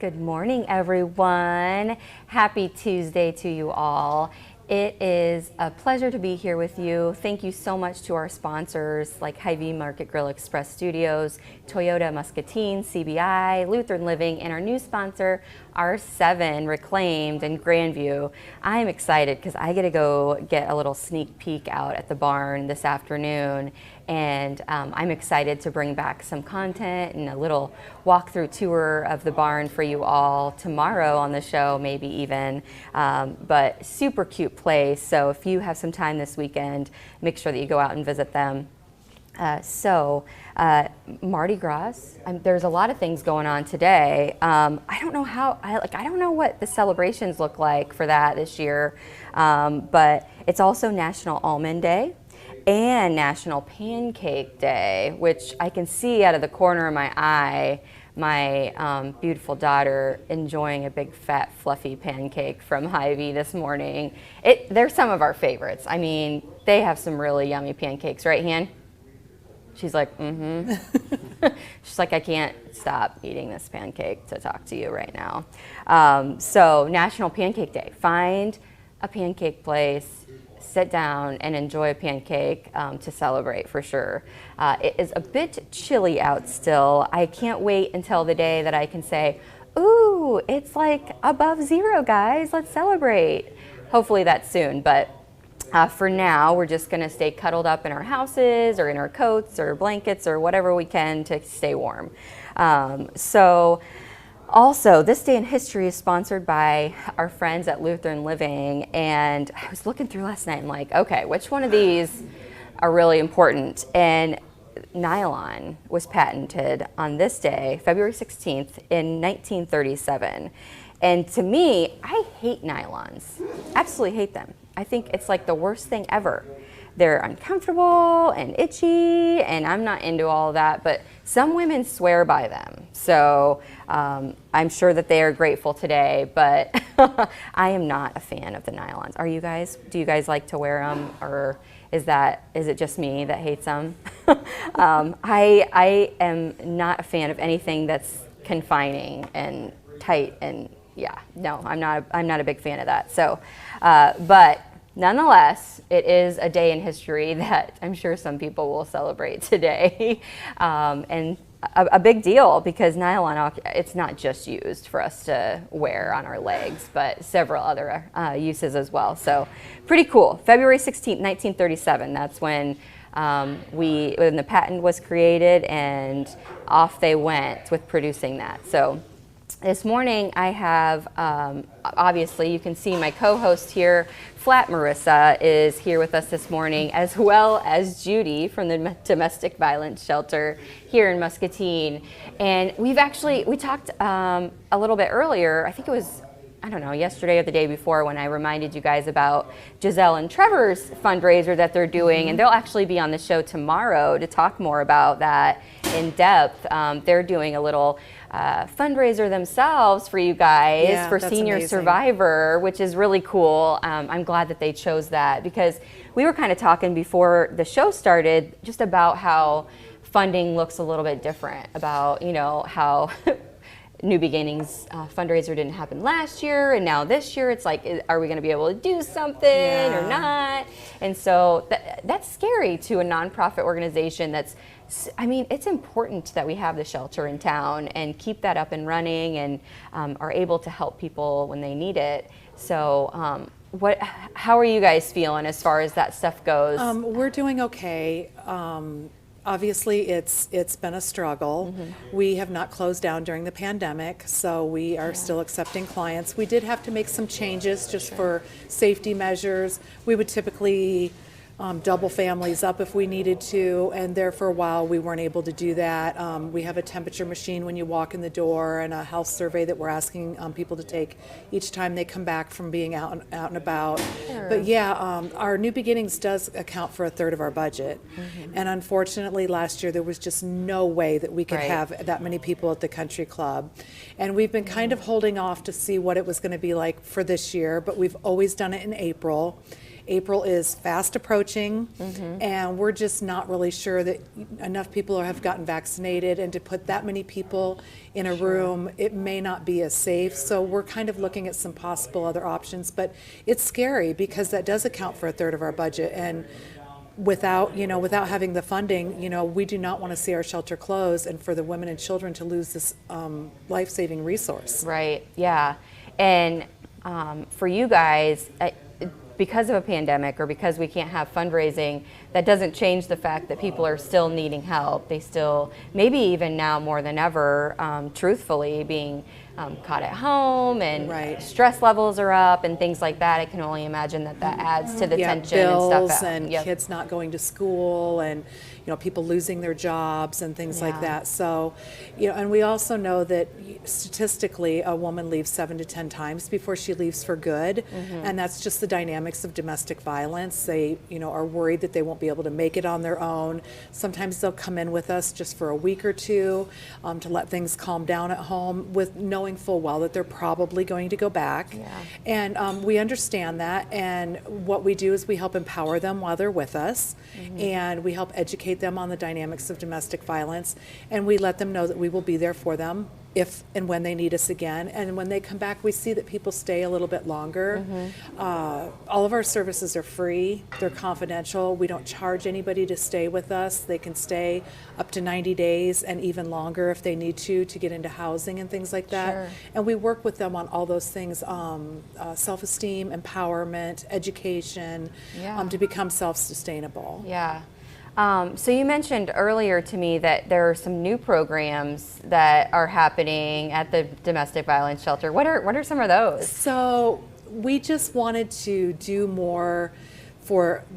Good morning, everyone. Happy Tuesday to you all. It is a pleasure to be here with you. Thank you so much to our sponsors like Hy-Vee Market Grill Express Studios, Toyota Muscatine, CBI, Lutheran Living, and our new sponsor, R7 Reclaimed in Grandview. I'm excited because I get to go get a little sneak peek out at the barn this afternoon, and I'm excited to bring back some content and a little walkthrough tour of the barn for you all tomorrow on the show, maybe even. But super cute place, so if you have some time this weekend, make sure that you go out and visit them. Mardi Gras, there's a lot of things going on today. I don't know I don't know what the celebrations look like for that this year, but it's also National Almond Day and National Pancake Day, which I can see out of the corner of my eye my beautiful daughter enjoying a big fat fluffy pancake from Hy-Vee this morning. They're some of our favorites. I mean, they have some really yummy pancakes, right, Han? She's like, mm-hmm. She's like, I can't stop eating this pancake to talk to you right now. So National Pancake Day. Find a pancake place, sit down and enjoy a pancake to celebrate for sure. It is a bit chilly out still. I can't wait until the day that I can say, ooh, it's like above zero, guys. Let's celebrate. Hopefully that's soon, but for now, we're just gonna stay cuddled up in our houses or in our coats or blankets or whatever we can to stay warm. Also, this day in history is sponsored by our friends at Lutheran Living, and I was looking through last night and like, okay, which one of these are really important? And nylon was patented on this day, February 16th in 1937. And to me, I hate nylons, absolutely hate them. I think it's like the worst thing ever. They're uncomfortable and itchy, and I'm not into all of that, but some women swear by them. So I'm sure that they are grateful today, but I am not a fan of the nylons. Are you guys? Do you guys like to wear them, or is it just me that hates them? I am not a fan of anything that's confining and tight, and yeah, no, I'm not a big fan of that. So, but nonetheless, it is a day in history that I'm sure some people will celebrate today, and a big deal because nylon, it's not just used for us to wear on our legs, but several other uses as well. So pretty cool. February 16th, 1937, that's when when the patent was created, and off they went with producing that. So this morning I have, obviously you can see my co-host here, Flat Marissa, is here with us this morning, as well as Judy from the Domestic Violence Shelter here in Muscatine. And we talked a little bit earlier, I think it was, I don't know, yesterday or the day before, when I reminded you guys about Giselle and Trevor's fundraiser that they're doing, and they'll actually be on the show tomorrow to talk more about that in depth. They're doing a little fundraiser themselves for you guys for Senior amazing. Survivor, which is really cool. I'm glad that they chose that, because we were kind of talking before the show started just about how funding looks a little bit different, about, you know, how New Beginnings fundraiser didn't happen last year, and now this year it's like, are we going to be able to do something or not? And so that's scary to a nonprofit organization. I mean, it's important that we have the shelter in town and keep that up and running, and are able to help people when they need it. So how are you guys feeling as far as that stuff goes? We're doing okay. Obviously, it's been a struggle. We have not closed down during the pandemic, so we are still accepting clients. We did have to make some changes just for safety measures. We would typically double families up if we needed to, and there for a while we weren't able to do that. We have a temperature machine when you walk in the door, and a health survey that we're asking people to take each time they come back from being out and about. Sure. But yeah, our New Beginnings does account for a third of our budget, and unfortunately last year there was just no way that we could have that many people at the country club, and we've been kind of holding off to see what it was going to be like for this year, but we've always done it in April. April is fast approaching, and we're just not really sure that enough people have gotten vaccinated, and to put that many people in a room, it may not be as safe. So we're kind of looking at some possible other options, but it's scary because that does account for a third of our budget, and without having the funding, we do not want to see our shelter close and for the women and children to lose this life-saving resource. Right, yeah. And for you guys, because of a pandemic or because we can't have fundraising, that doesn't change the fact that people are still needing help. They still, maybe even now more than ever, truthfully, being caught at home, and stress levels are up and things like that. I can only imagine that adds to the tension bills and stuff. And kids not going to school, and people losing their jobs and things like that. So, and we also know that statistically a woman leaves 7 to 10 times before she leaves for good, and that's just the dynamics of domestic violence. They are worried that they won't be able to make it on their own. Sometimes they'll come in with us just for a week or two to let things calm down at home, with knowing full well that they're probably going to go back. And we understand that, and what we do is we help empower them while they're with us, and we help educate them on the dynamics of domestic violence, and we let them know that we will be there for them if and when they need us again. And when they come back, we see that people stay a little bit longer. All of our services are free. They're confidential. We don't charge anybody to stay with us. They can stay up to 90 days and even longer if they need to get into housing and things like that. And we work with them on all those things, self-esteem, empowerment, education, to become self-sustainable. So you mentioned earlier to me that there are some new programs that are happening at the domestic violence shelter. What are some of those? So we just wanted to do more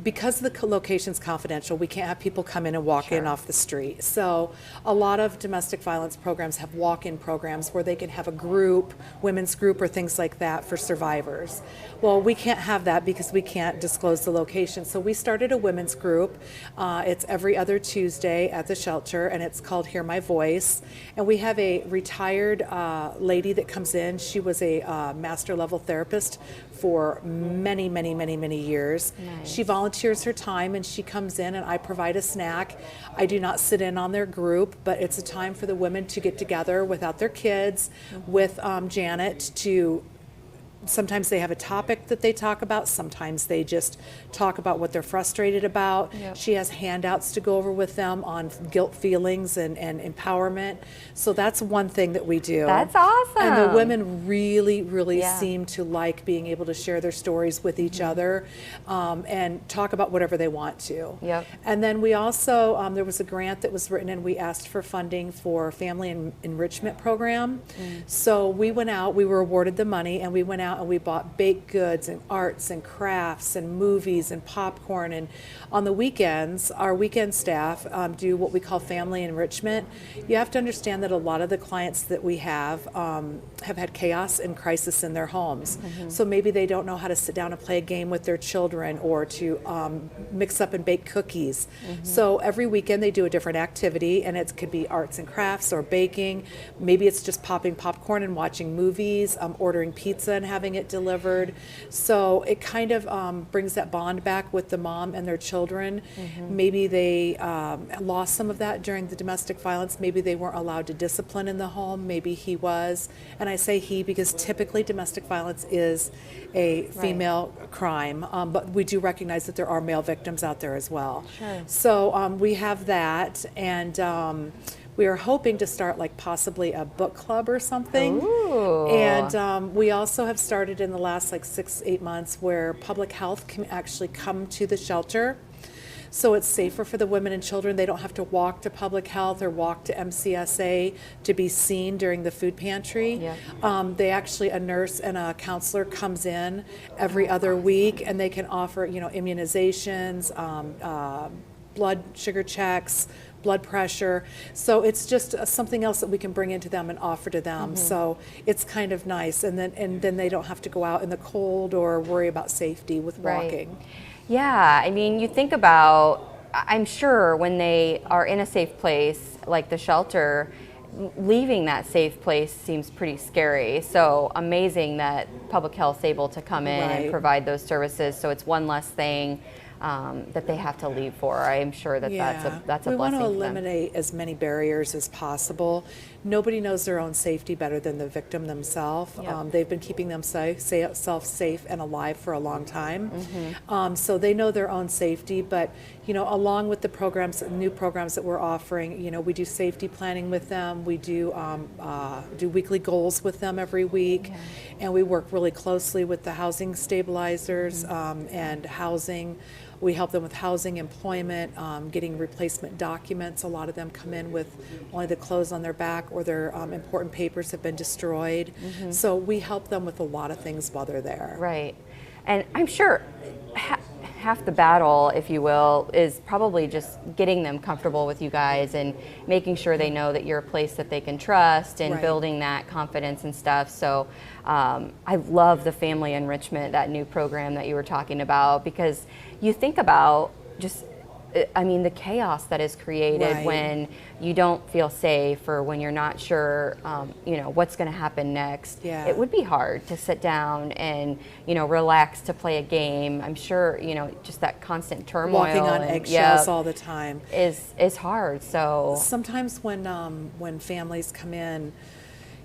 because the location's confidential, we can't have people come in and walk in off the street. So a lot of domestic violence programs have walk-in programs where they can have a group, women's group or things like that for survivors. Well, we can't have that because we can't disclose the location. So we started a women's group. It's every other Tuesday at the shelter, and it's called Hear My Voice. And we have a retired lady that comes in. She was a master level therapist for many, many, many, many years. She volunteers her time, and she comes in, and I provide a snack. I do not sit in on their group, but it's a time for the women to get together without their kids, with Janet to sometimes they have a topic that they talk about. Sometimes they just talk about what they're frustrated about. Yep. She has handouts to go over with them on guilt feelings and empowerment. So that's one thing that we do. That's awesome. And the women really, really seem to like being able to share their stories with each other and talk about whatever they want to. Yep. And then we also, there was a grant that was written and we asked for funding for family enrichment program. So we went out, we were awarded the money, and we went out and we bought baked goods and arts and crafts and movies and popcorn. And on the weekends, our weekend staff do what we call family enrichment. You have to understand that a lot of the clients that we have had chaos and crisis in their homes. So maybe they don't know how to sit down and play a game with their children or to mix up and bake cookies. So every weekend they do a different activity, and it could be arts and crafts or baking. Maybe it's just popping popcorn and watching movies, ordering pizza and having it delivered. So it kind of brings that bond back with the mom and their children. Maybe they lost some of that during the domestic violence. Maybe they weren't allowed to discipline in the home. Maybe he was. And I say he because typically domestic violence is a female crime, but we do recognize that there are male victims out there as well. So we have that, and we are hoping to start like possibly a book club or something. Ooh. And we also have started in the last like 6-8 months where public health can actually come to the shelter. So it's safer for the women and children. They don't have to walk to public health or walk to MCSA to be seen during the food pantry. They actually, a nurse and a counselor comes in every other week, and they can offer, immunizations, blood sugar checks, blood pressure. So it's just something else that we can bring into them and offer to them. So it's kind of nice. And then they don't have to go out in the cold or worry about safety with walking. Yeah, I mean, you think about, I'm sure when they are in a safe place like the shelter, leaving that safe place seems pretty scary. So amazing that public health's able to come in and provide those services. So it's one less thing that they have to leave for. I am sure that that's a we blessing. want to for them. eliminate as many barriers as possible. Nobody knows their own safety better than the victim themselves. Yep. They've been keeping themselves safe and alive for a long time. So they know their own safety, but along with the programs, new programs that we're offering, we do safety planning with them. We do weekly goals with them every week, and we work really closely with the housing stabilizers and housing. We help them with housing, employment, getting replacement documents. A lot of them come in with only the clothes on their back, or their important papers have been destroyed. So we help them with a lot of things while they're there. Right. And I'm sure half the battle, if you will, is probably just getting them comfortable with you guys and making sure they know that you're a place that they can trust, and building that confidence and stuff. So I love the Family Enrichment, that new program that you were talking about, because you think about the chaos that is created when you don't feel safe, or when you're not sure, what's going to happen next. It would be hard to sit down and, relax to play a game. I'm sure, just that constant turmoil. Walking on eggshells all the time is hard. So sometimes when families come in,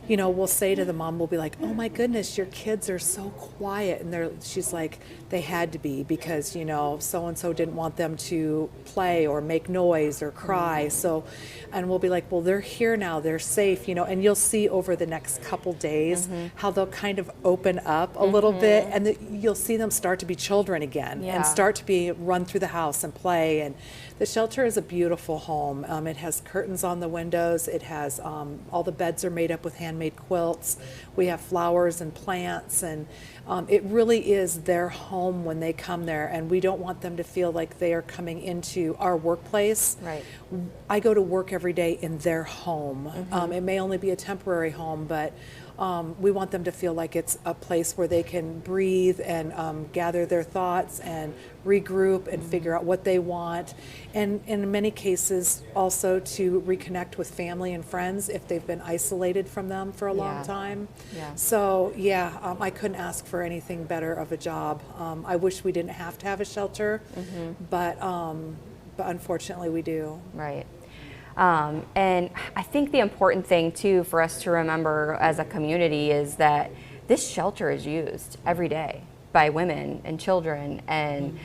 we'll say to the mom, we'll be like, "Oh my goodness, your kids are so quiet," and she's like, "They had to be, because so and so didn't want them to play or make noise or cry." So, and we'll be like, "Well, they're here now, they're safe," and you'll see over the next couple days how they'll kind of open up a little bit, and you'll see them start to be children again and start to run through the house and play. And the shelter is a beautiful home. It has curtains on the windows. It has all the beds are made up with handmade quilts. We have flowers and plants, and it really is their home when they come there, and we don't want them to feel like they are coming into our workplace. Right. I go to work every day in their home. It may only be a temporary home, but we want them to feel like it's a place where they can breathe and gather their thoughts and regroup and figure out what they want, and in many cases also to reconnect with family and friends if they've been isolated from them for a long time. So I couldn't ask for anything better of a job. I wish we didn't have to have a shelter, but unfortunately we do. Right. And I think the important thing too for us to remember as a community is that this shelter is used every day by women and children, and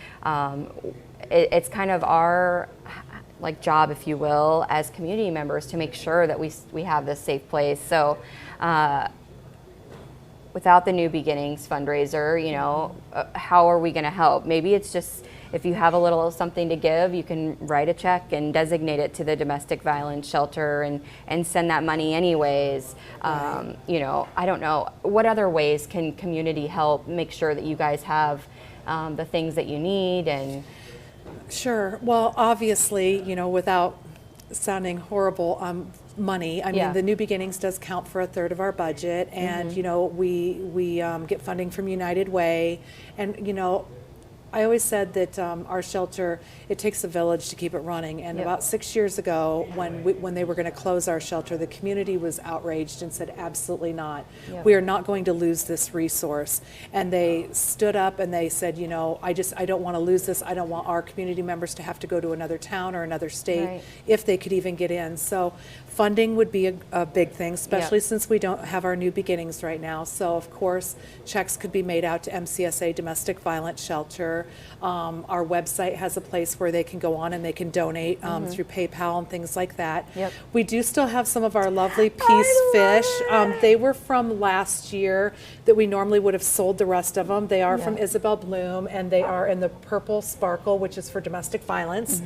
it's kind of our job, if you will, as community members to make sure that we have this safe place. So without the New Beginnings fundraiser, how are we going to help? Maybe it's just, if you have a little something to give, you can write a check and designate it to the Domestic Violence Shelter and send that money anyways. I don't know. What other ways can community help make sure that you guys have the things that you need? And Sure. Well, obviously, without sounding horrible, money. I mean, the New Beginnings does count for a third of our budget, and we get funding from United Way, and I always said that our shelter, it takes a village to keep it running. And about 6 years ago, when they were going to close our shelter, the community was outraged and said, absolutely not. We are not going to lose this resource. And they stood up and they said, I don't want to lose this. I don't want our community members to have to go to another town or another state if they could even get in. So funding would be a big thing, especially since we don't have our New Beginnings right now. So of course, checks could be made out to MCSA Domestic Violence Shelter. Our website has a place where they can go on and they can donate through PayPal and things like that. We do still have some of our lovely peace fish. They were from last year that we normally would have sold the rest of them. They are from Isabel Bloom, and they are in the purple sparkle, which is for domestic violence.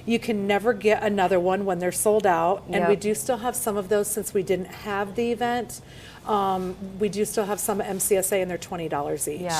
You can never get another one when they're sold out, and we do still have some of those since we didn't have the event. We do still have some at MCSA, and they're $20 each.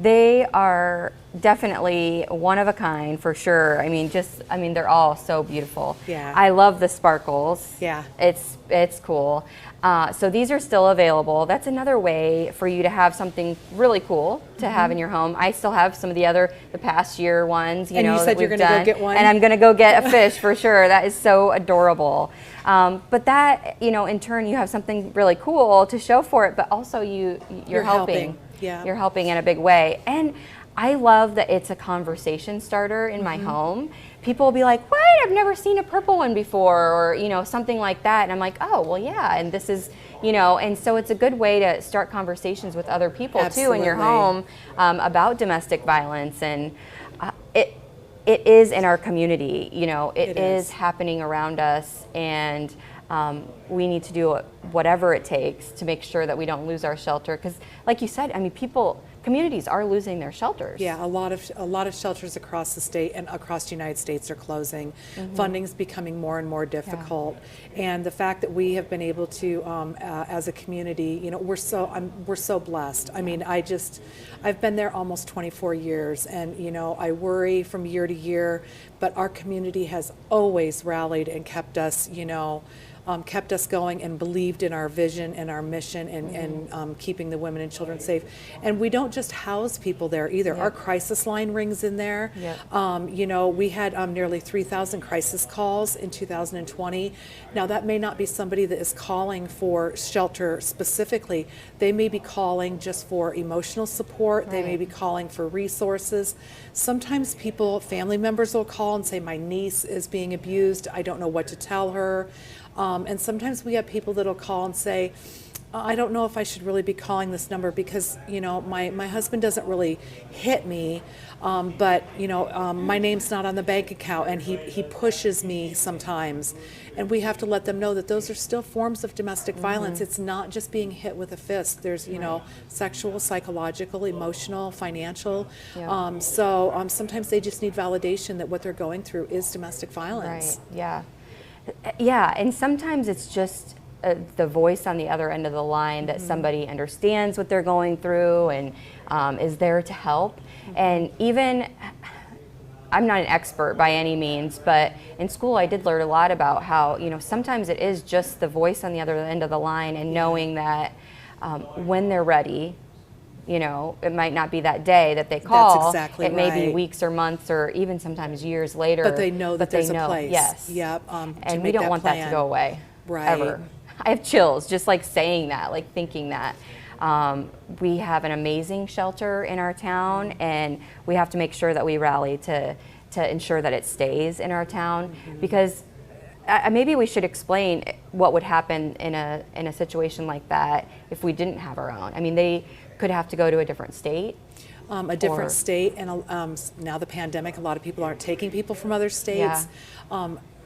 They are definitely one of a kind for sure. They're all so beautiful. Yeah. I love the sparkles. Yeah. It's cool. So these are still available. That's another way for you to have something really cool to have in your home. I still have some of the past year ones, And you said you're going to go get one? And I'm going to go get a fish for sure. That is so adorable. But that, in turn, you have something really cool to show for it, but also you're helping. Yeah. You're helping in a big way. And I love that it's a conversation starter in my home. People will be like, what? I've never seen a purple one before, or, something like that. And I'm like, oh, well, yeah. And this is, and so it's a good way to start conversations with other people too in your home about domestic violence. And it is in our community, it is happening around us. And we need to do whatever it takes to make sure that we don't lose our shelter. Because like you said, communities are losing their shelters. Yeah, a lot of shelters across the state and across the United States are closing. Funding's becoming more and more difficult, and the fact that we have been able to, as a community, we're so blessed. I've been there almost 24 years, and I worry from year to year, but our community has always rallied and kept us, kept us going and believed in our vision and our mission and keeping the women and children safe. And we don't just house people there either. Our crisis line rings in there. We had nearly 3,000 crisis calls in 2020. Now that may not be somebody that is calling for shelter specifically. They may be calling just for emotional support. They may be calling for resources. Sometimes family members will call and say, my niece is being abused. I don't know what to tell her. And sometimes we have people that'll call and say, I don't know if I should really be calling this number because, my husband doesn't really hit me, but, my name's not on the bank account and he pushes me sometimes. And we have to let them know that those are still forms of domestic violence. It's not just being hit with a fist. There's, sexual, psychological, emotional, financial. So sometimes they just need validation that what they're going through is domestic violence. Right, yeah. Yeah, and sometimes it's just the voice on the other end of the line that somebody understands what they're going through and is there to help. And even, I'm not an expert by any means, but in school I did learn a lot about how, sometimes it is just the voice on the other end of the line and knowing that when they're ready, it might not be that day that they call. That's exactly right. It may be weeks or months or even sometimes years later. But they know that there's a place. Yes. Yep. And we don't want that to go away. Right. Ever. I have chills just like saying that, like thinking that. We have an amazing shelter in our town, and we have to make sure that we rally to ensure that it stays in our town, because maybe we should explain what would happen in a situation like that if we didn't have our own. They could have to go to a different state. State, and now the pandemic, a lot of people aren't taking people from other states.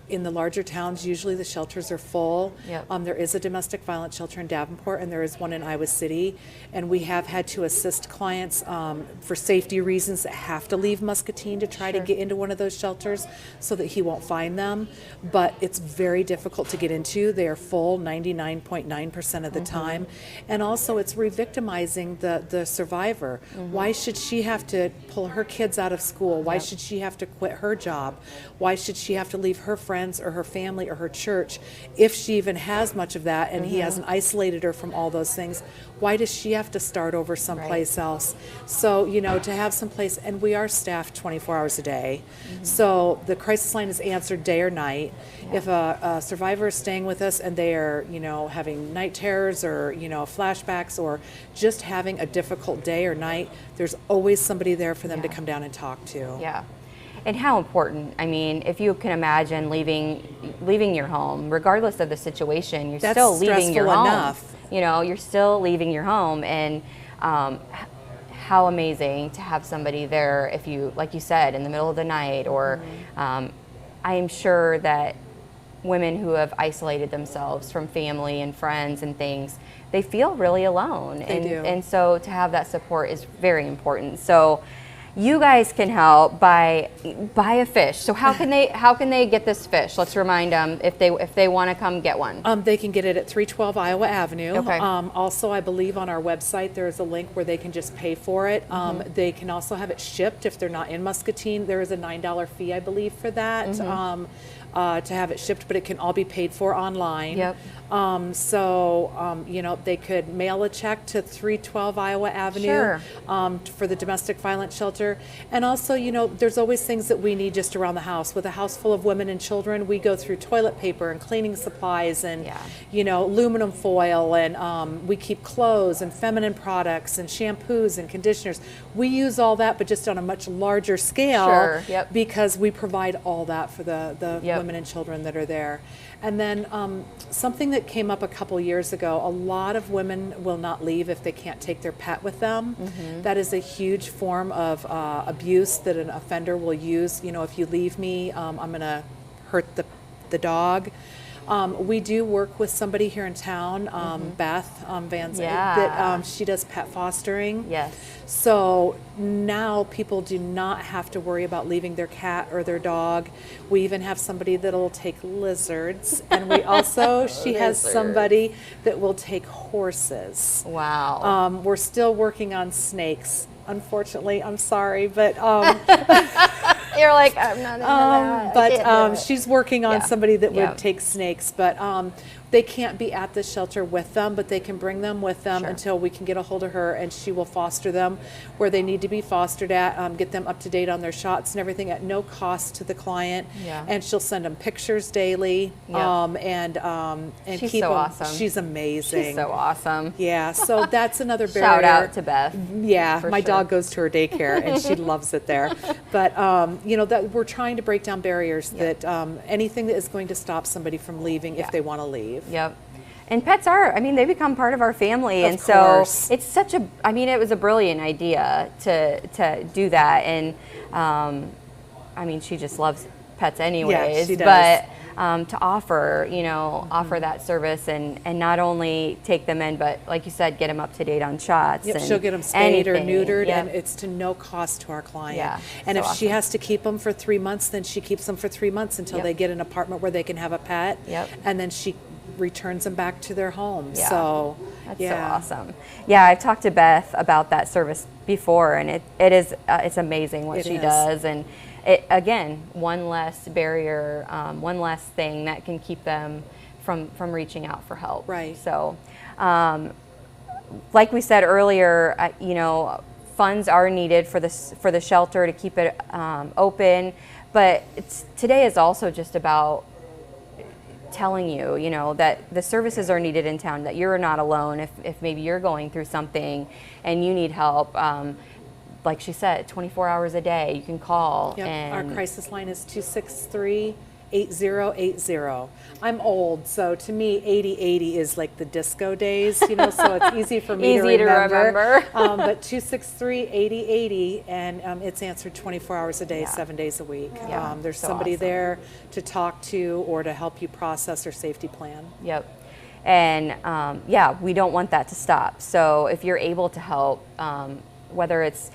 In the larger towns, usually the shelters are full. There is a domestic violence shelter in Davenport, and there is one in Iowa City. And we have had to assist clients for safety reasons that have to leave Muscatine to try to get into one of those shelters so that he won't find them. But it's very difficult to get into. They are full 99.9% of the time. And also it's re-victimizing the survivor. Why should she have to pull her kids out of school? Why should she have to quit her job? Why should she have to leave her friends or her family or her church, if she even has much of that, and he hasn't isolated her from all those things? Why does she have to start over someplace else? So, to have someplace, and we are staffed 24 hours a day. So the crisis line is answered day or night. If a survivor is staying with us and they are, having night terrors or, flashbacks or just having a difficult day or night, there's always somebody there for them to come down and talk to. Yeah. And how important, if you can imagine leaving your home, regardless of the situation, you're That's still leaving your home. Enough. You're still leaving your home, and how amazing to have somebody there if you, like you said, in the middle of the night, or I am sure that women who have isolated themselves from family and friends and things, they feel really alone. They do. And so to have that support is very important. So you guys can help by buy a fish. So how can they get this fish? Let's remind them if they want to come get one. They can get it at 312 Iowa Avenue. Okay. Also, I believe on our website there is a link where they can just pay for it. They can also have it shipped if they're not in Muscatine. There is a $9 fee, I believe, for that. To have it shipped, but it can all be paid for online. Yep. You know, they could mail a check to 312 Iowa Avenue Sure. For the Domestic Violence Shelter. And also, you know, there's always things that we need just around the house. With a house full of women and children, we go through toilet paper and cleaning supplies and, Yeah. you know, aluminum foil, and we keep clothes and feminine products and shampoos and conditioners. We use all that, but just on a much larger scale. Sure. Yep. Because we provide all that for the Yep. women and children that are there. And then something that came up a couple years ago, a lot of women will not leave if they can't take their pet with them. That is a huge form of abuse that an offender will use. You know, if you leave me, I'm going to hurt the dog. We do work with somebody here in town, Beth Van Zandt, Yeah. that she does pet fostering. Yes. So now people do not have to worry about leaving their cat or their dog. We even have somebody that'll take lizards, and we also she has somebody that will take horses. Wow. We're still working on snakes. Unfortunately, I'm sorry, but You're like, I'm not into that. I can't do it. she's working on Yeah. somebody that Yeah. would take snakes, but they can't be at the shelter with them, but they can bring them with them Sure. until we can get a hold of her, and she will foster them where they need to be fostered at, get them up to date on their shots and everything at no cost to the client. Yeah. And she'll send them pictures daily, Yeah. and She's keep so them. awesome. She's amazing. She's so awesome. Yeah, so that's another barrier. Shout out to Beth. Yeah, for my sure. dog goes to her daycare and she loves it there. But you know, that we're trying to break down barriers that anything that is going to stop somebody from leaving if they want to leave. Yep. And pets are, I mean, they become part of our family. Of and course. so it's such a, I mean, it was a brilliant idea to do that. And I mean, she just loves pets anyways. she does. But to offer, you know, offer that service and not only take them in, but like you said, get them up to date on shots. Yep, and she'll get them spayed or anything. neutered, Yep. and it's to no cost to our client. Yeah, And so if she awesome. has to keep them for 3 months, then she keeps them for 3 months until Yep. they get an apartment where they can have a pet. Yep. And then she returns them back to their home. Yeah. So That's yeah. so awesome. Yeah, I've talked to Beth about that service before, and it is it's amazing what It she is. does, and it again one less barrier, one less thing that can keep them from reaching out for help. Right. So, like we said earlier, you know, funds are needed for the shelter to keep it open, but today is also just about telling you, you know, that the services are needed in town, that you're not alone if maybe you're going through something and you need help. Like she said, 24 hours a day, you can call. Yep. And Our crisis line is 263-8080. I'm old, so to me, 8080 is like the disco days, you know, so it's easy for me Easy to remember. But 263-8080, and it's answered 24 hours a day, Yeah. 7 days a week. Yeah, There's so somebody awesome. there to talk to or to help you process or safety plan. Yep. And yeah, we don't want that to stop. So if you're able to help, whether it's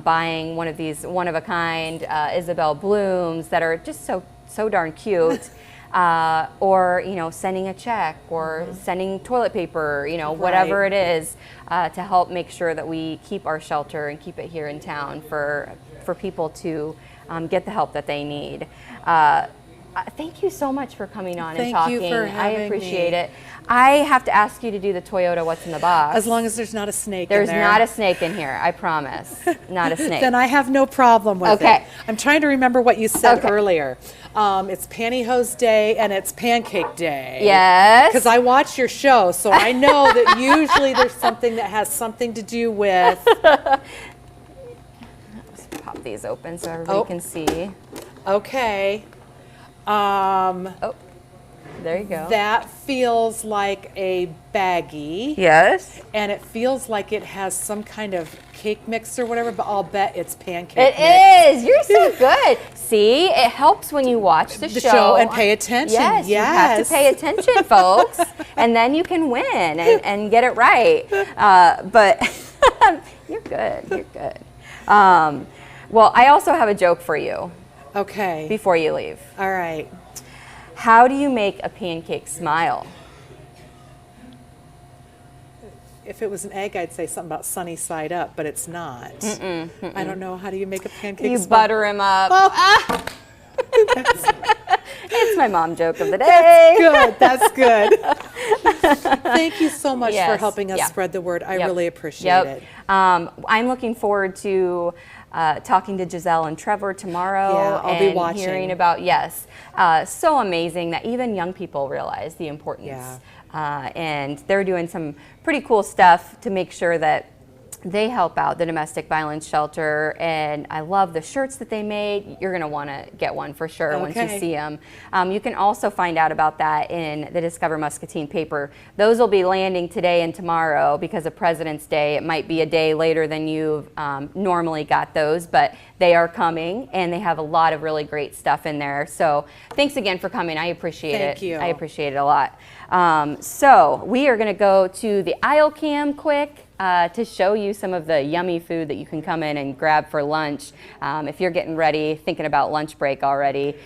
buying one of these one-of-a-kind Isabel blooms that are just so darn cute, or you know, sending a check or sending toilet paper, you know, whatever it is, to help make sure that we keep our shelter and keep it here in town for people to get the help that they need. Thank you so much for coming on and Thank talking. you for I having appreciate me. it. I have to ask you to do the Toyota What's in the Box. As long as there's not a snake There's in there. not a snake in here, I promise. Not a snake. Then I have no problem with Okay. it. I'm trying to remember what you said Okay. earlier. It's Pantyhose Day and it's Pancake Day. Yes. Because I watch your show, so I know that usually there's something that has something to do with. Let's pop these open so everybody can see. Okay. Oh, there you go. That feels like a baggie. Yes. And it feels like it has some kind of cake mix or whatever, but I'll bet it's pancake It mix. is. You're so good. See, it helps when you watch the show. And pay attention. Yes, you have to pay attention, folks, and then you can win and get it right. But you're good. You're good. Well, I also have a joke for you Okay. before you leave. All right. How do you make a pancake smile? If it was an egg, I'd say something about sunny side up, but it's not. I don't know. How do you make a pancake You smile? butter him up. Oh. Ah! It's my mom joke of the day. Good. That's good. Thank you so much for Yes. helping us Yeah. spread the word. I Yep. really appreciate it. I'm looking forward to talking to Giselle and Trevor tomorrow. Yeah, I'll be and watching. hearing about, so amazing that even young people realize the importance. Yeah. And they're doing some pretty cool stuff to make sure that they help out the domestic violence shelter, and I love the shirts that they made. You're going to want to get one for sure once you Okay. see them. You can also find out about that in the Discover Muscatine paper. Those will be landing today and tomorrow because of President's Day. It might be a day later than you've normally got those, but they are coming, and they have a lot of really great stuff in there. So thanks again for coming. I appreciate it. Thank you. I appreciate it a lot. So we are going to go to the aisle cam quick. To show you some of the yummy food that you can come in and grab for lunch. If you're getting ready, thinking about lunch break already,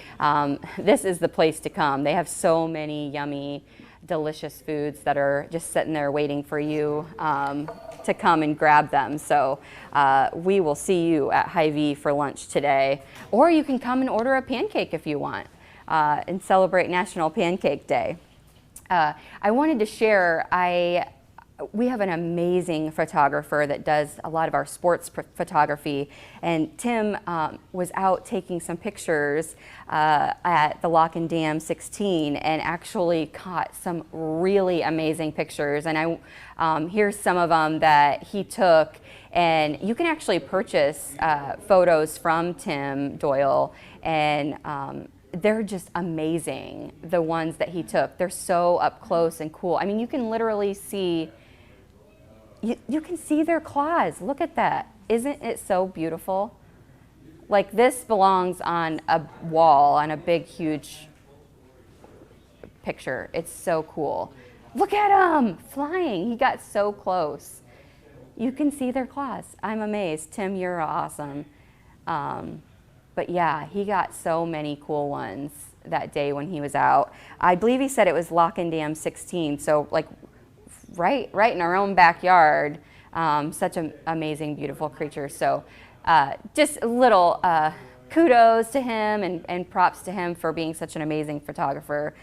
this is the place to come. They have so many yummy, delicious foods that are just sitting there waiting for you to come and grab them. So we will see you at Hy-Vee for lunch today. Or you can come and order a pancake if you want and celebrate National Pancake Day. I wanted to share, we have an amazing photographer that does a lot of our sports photography, and Tim was out taking some pictures at the Lock and Dam 16 and actually caught some really amazing pictures. And here's some of them that he took, and you can actually purchase photos from Tim Doyle, and they're just amazing, the ones that he took. They're so up close and cool. I mean, you can literally see you can see their claws. Look at that. Isn't it so beautiful? Like, this belongs on a wall, on a big, huge picture. It's so cool. Look at him flying. He got so close. You can see their claws. I'm amazed. Tim, you're awesome. But yeah, he got so many cool ones that day when he was out. I believe he said it was Lock and Dam 16, so like right in our own backyard. Such an amazing, beautiful creature. So just a little kudos to him and props to him for being such an amazing photographer.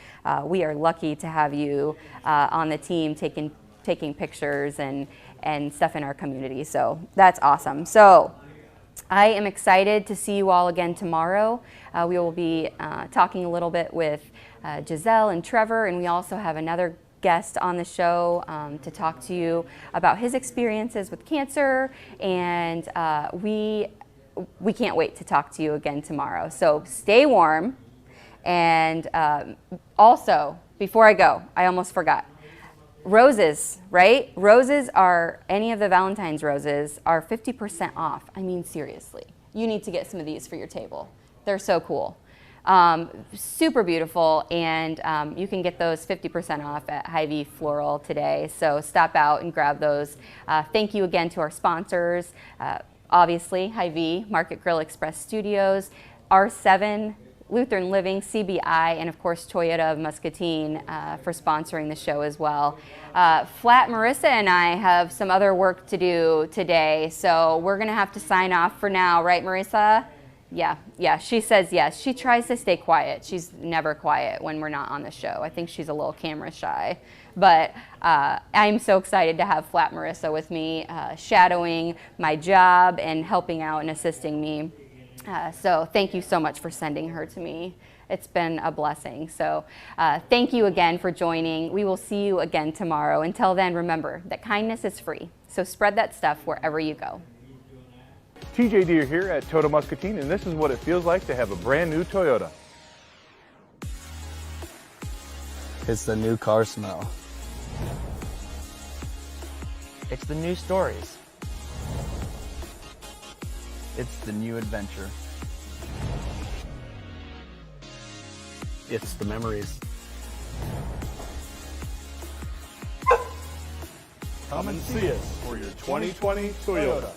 We are lucky to have you on the team taking pictures and stuff in our community. So that's awesome. So I am excited to see you all again tomorrow. We will be talking a little bit with Giselle and Trevor, and we also have another guest on the show to talk to you about his experiences with cancer, and we can't wait to talk to you again tomorrow. So stay warm, and also, before I go, I almost forgot. Roses, right? Roses are, any of the Valentine's roses are 50% off. I mean, seriously. You need to get some of these for your table. They're so cool. Super beautiful, and you can get those 50% off at Hy-Vee Floral today. So stop out and grab those. Thank you again to our sponsors. Obviously, Hy-Vee, Market Grille Express Studios, R7, Lutheran Living, CBI, and of course Toyota of Muscatine for sponsoring the show as well. Flat Marissa and I have some other work to do today, so we're going to have to sign off for now, right, Marissa? Yeah, she says yes. She tries to stay quiet. She's never quiet when we're not on the show. I think she's a little camera shy. But I'm so excited to have Flat Marissa with me, shadowing my job and helping out and assisting me. So thank you so much for sending her to me. It's been a blessing. So thank you again for joining. We will see you again tomorrow. Until then, remember that kindness is free. So spread that stuff wherever you go. TJ Deere here at Toyota Muscatine, and this is what it feels like to have a brand new Toyota. It's the new car smell. It's the new stories. It's the new adventure. It's the memories. Come and see us for your 2020 Toyota.